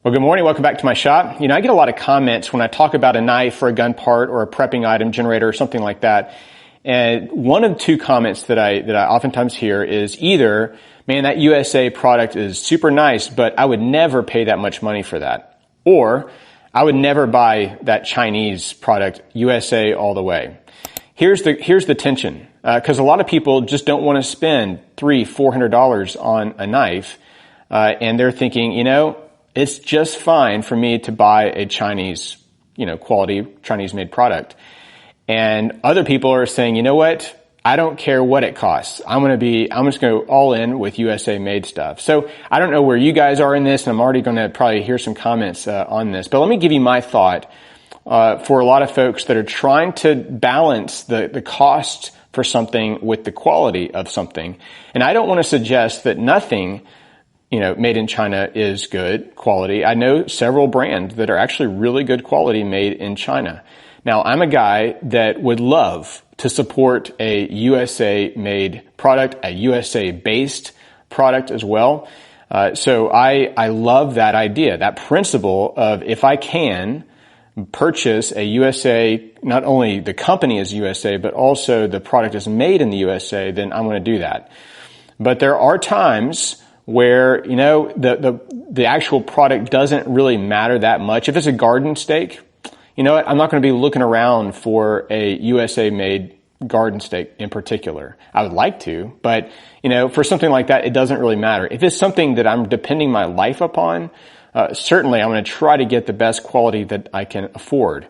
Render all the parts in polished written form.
Well, good morning. Welcome back to my shop. I get a lot of comments when I talk about a knife or a gun part or a prepping item generator or something like that. And one of two comments that I oftentimes hear is either, man, that USA product is super nice, but I would never pay that much money for that. Or I would never buy that Chinese product, USA all the way. Here's the tension. Cause a lot of people just don't want to spend $300-$400 on a knife. And they're thinking, it's just fine for me to buy a Chinese, quality Chinese made product. And other people are saying, you know what? I don't care what it costs. I'm just going to go all in with USA made stuff. So I don't know where you guys are in this, and I'm already going to probably hear some comments on this, but let me give you my thought for a lot of folks that are trying to balance the cost for something with the quality of something. And I don't want to suggest that nothing made in China is good quality. I know several brands that are actually really good quality made in China. Now, I'm a guy that would love to support a USA made product, a USA based product as well. So I love that idea, that principle of if I can purchase a USA, not only the company is USA, but also the product is made in the USA, then I'm going to do that. But there are times where, the actual product doesn't really matter that much. If it's a garden stake, I'm not going to be looking around for a USA made garden stake in particular. I would like to, but, for something like that, it doesn't really matter. If it's something that I'm depending my life upon, certainly I'm going to try to get the best quality that I can afford.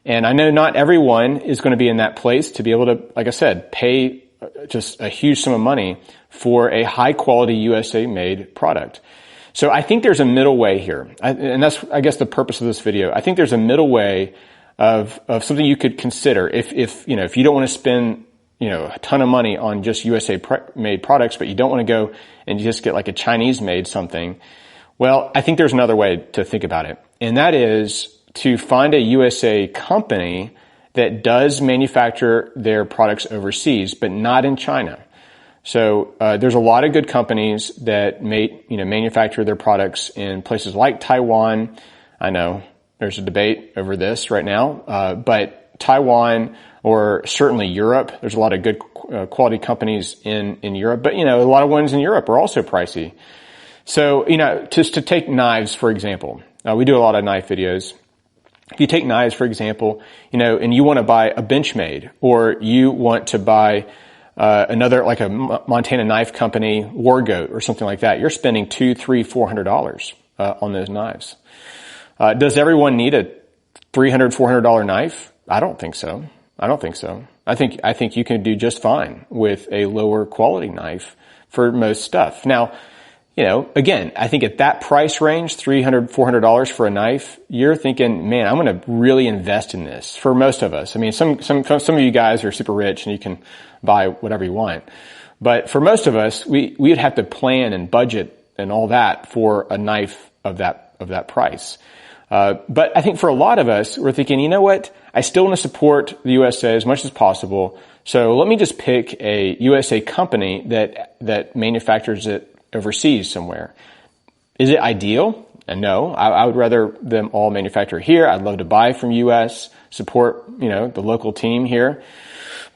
And I know not everyone is going to be in that place to be able to, like I said, pay just a huge sum of money for a high quality USA made product. So I think there's a middle way here. And that's, I guess, the purpose of this video. I think there's a middle way of something you could consider if you don't want to spend, a ton of money on just USA made products, but you don't want to go and just get like a Chinese made something. Well, I think there's another way to think about it. And that is to find a USA company that does manufacture their products overseas, but not in China. So there's a lot of good companies that manufacture their products in places like Taiwan. I know there's a debate over this right now, but Taiwan or certainly Europe, there's a lot of good quality companies in Europe, but a lot of ones in Europe are also pricey. So just to take knives for example, we do a lot of knife videos. If you take knives, for example, and you want to buy a Benchmade, or you want to buy another, like a Montana Knife Company War Goat or something like that, you're spending $200, $300, $400 on those knives. Does everyone need a $300, $400 knife? I don't think so. I think you can do just fine with a lower quality knife for most stuff. Now, again, I think at that price range, $300, $400 for a knife, you're thinking, man, I'm going to really invest in this. For most of us, I mean, some of you guys are super rich and you can buy whatever you want. But for most of us, we'd have to plan and budget and all that for a knife of that price. But I think for a lot of us, we're thinking, you know what? I still want to support the USA as much as possible. So let me just pick a USA company that manufactures it overseas somewhere. Is it ideal? And no, I would rather them all manufacture here. I'd love to buy from US, support, the local team here.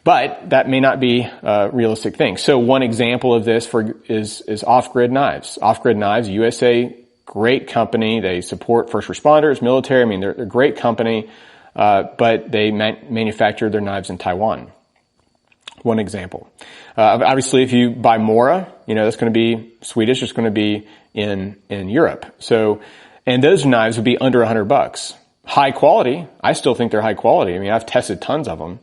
But that may not be a realistic thing. So one example of this is Off Grid Knives. Off Grid Knives, USA, great company. They support first responders, military. I mean, they're a great company, but they manufacture their knives in Taiwan. One example. Obviously, if you buy Mora, that's going to be Swedish. It's going to be in Europe. So, and those knives would be under $100. High quality. I still think they're high quality. I mean, I've tested tons of them.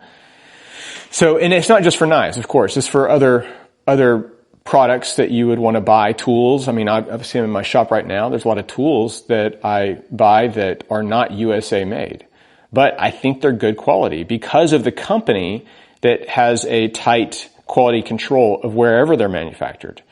So, and it's not just for knives, of course. It's for other products that you would want to buy, tools. I mean, I've seen them in my shop right now. There's a lot of tools that I buy that are not USA made, but I think they're good quality because of the company that has a tight quality control of wherever they're manufactured.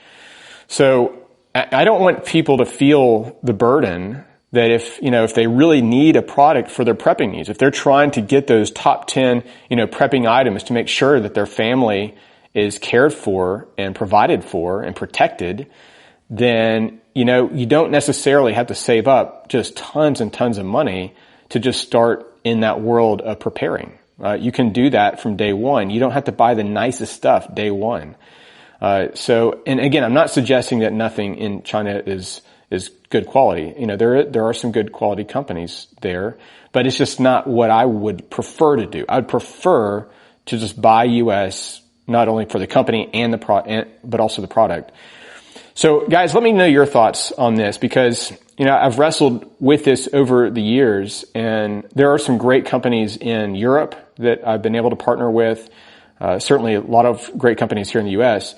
So I don't want people to feel the burden that if they really need a product for their prepping needs, if they're trying to get those top 10, prepping items to make sure that their family is cared for and provided for and protected, then, you don't necessarily have to save up just tons and tons of money to just start in that world of preparing. You can do that from day one. You don't have to buy the nicest stuff day one. And again, I'm not suggesting that nothing in China is good quality. There are some good quality companies there, but it's just not what I would prefer to do. I would prefer to just buy U.S. not only for the company and but also the product. So guys, let me know your thoughts on this, because, I've wrestled with this over the years, and there are some great companies in Europe that I've been able to partner with. Certainly a lot of great companies here in the U.S.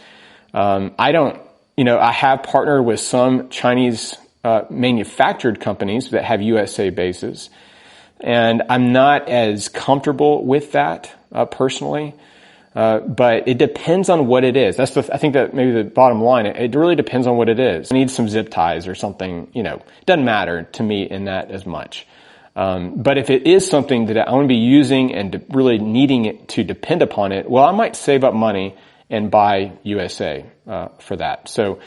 I have partnered with some Chinese manufactured companies that have USA bases, and I'm not as comfortable with that personally. But it depends on what it is. I think that maybe the bottom line. It really depends on what it is. I need some zip ties or something. It doesn't matter to me in that as much. But if it is something that I want to be using and really needing it to depend upon it, well, I might save up money and buy USA for that. So,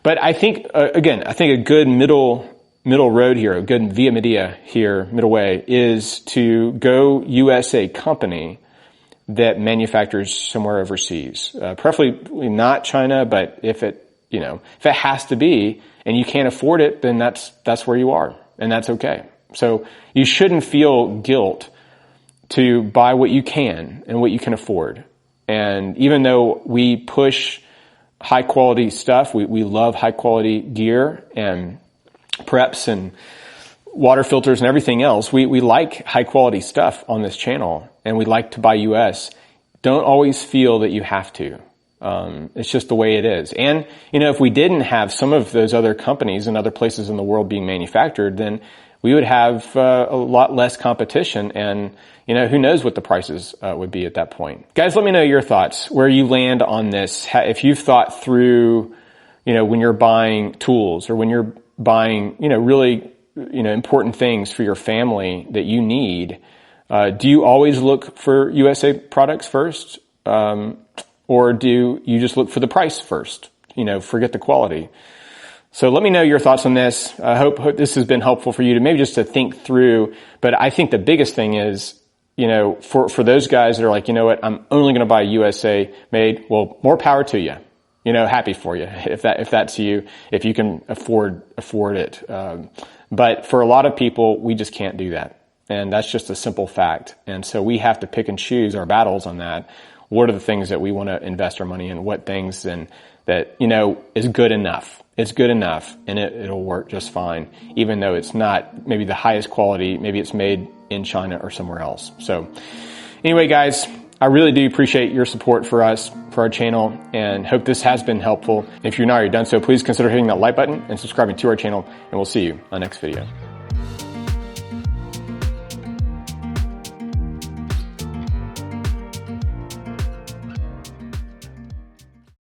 but I think a good middle road here, a good via media here, middle way, is to go USA company that manufactures somewhere overseas, preferably not China. But if it has to be and you can't afford it, then that's where you are, and that's okay. So you shouldn't feel guilt to buy what you can and what you can afford. And even though we push high quality stuff, we love high quality gear and preps and water filters and everything else. We like high quality stuff on this channel, and we like to buy US. Don't always feel that you have to. It's just the way it is. And, if we didn't have some of those other companies in other places in the world being manufactured, then we would have a lot less competition, and, who knows what the prices would be at that point. Guys, let me know your thoughts, where you land on this. If you've thought through, when you're buying tools, or when you're buying, really important things for your family that you need, do you always look for USA products first? Or do you just look for the price first? Forget the quality. So let me know your thoughts on this. I hope this has been helpful for you to maybe just to think through. But I think the biggest thing is, for those guys that are like, I'm only going to buy USA made. Well, more power to you. Happy for you if that's you, if you can afford it. But for a lot of people, we just can't do that. And that's just a simple fact. And so we have to pick and choose our battles on that. What are the things that we want to invest our money in? What things and that, is good enough? It's good enough, and it'll work just fine, even though it's not maybe the highest quality. Maybe it's made in China or somewhere else. So anyway, guys, I really do appreciate your support for us, for our channel, and hope this has been helpful. If you're not already done so, please consider hitting that like button and subscribing to our channel, and we'll see you on the next video.